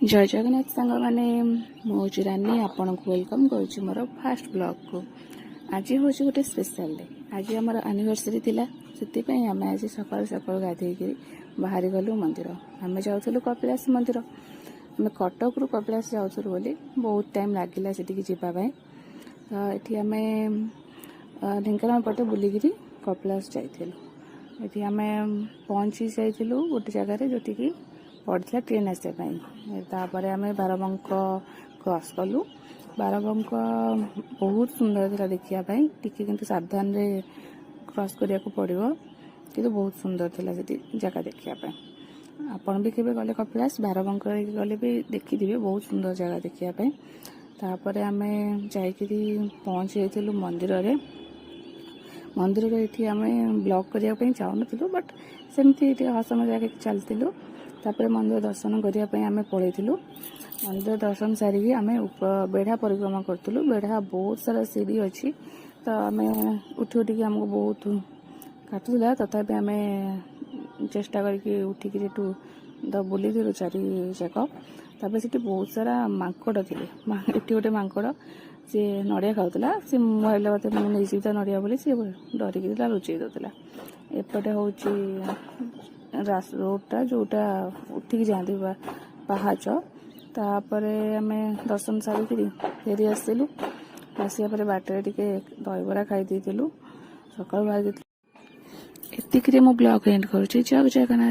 जय जगन्नाथ सांग मैंने मुझे रानी आपण को वेलकम करुच्ची मोर फास्ट ब्लॉग को। आज हूँ गोटे स्पेशल डे। आज आम एनिवर्सरी थिला से आम आज सकाल सकाल गाधे बाहरी गलु मंदिर। आम जाऊँ कपिलास मंदिर। आम कटक रु कपिलास जाऊँ बोली बहुत टाइम लगिला से जावाई। तो ये आम ढेंकानाल पटे बुलिकी कपिलास जाइलु। ये आम पहुँची जाइलु गोटे जगार जोटि पड़ा ट्रेन आसपाई। आम बारबंक क्रॉस कलु। बारबंक बहुत सुंदर था देखापी टी कि सावधान रे क्रॉस करने को पड़ो कि बहुत सुंदर था जगह देखापी। आपड़ भी केवे गले कपिलास बारबंक गले भी देखिथे बहुत सुंदर जगह देखापी। तापर आम जाकि पहुँची जाइलु मंदिर रे। मंदिर ये आम ब्लॉग करने चाहूँ बट सेमती हस मजाक चलती। तापर मंदिर दर्शन करने आम पलैलु। मंदिर दर्शन सारिकी आम बेढ़ा परिक्रमा करूँ। बेढ़ा बहुत सारा सीढ़ी अच्छी तो आम उठी उठिकी आमको बहुत काटुला तथापि आम चेष्टा करके उठिकी बुलूँ चारि जाक। तापर से बहुत सारा मांकड़ थे। ये गोटे मांकड़ सी नड़िया खाऊला सी भाई मत नहीं तो नड़िया बोली सी डरिकी लुचेई दूसरा। एपटे हूँ रोडटा जोटा उठिकी जाती पहाच। तापर आम दर्शन सारिकी फेरी आसलु। आसापर बाटर टे दहीबरा खाई सकाल बाहर एतिक मो ब्लॉग एंड करुच्ची। जय जगन्नाथ।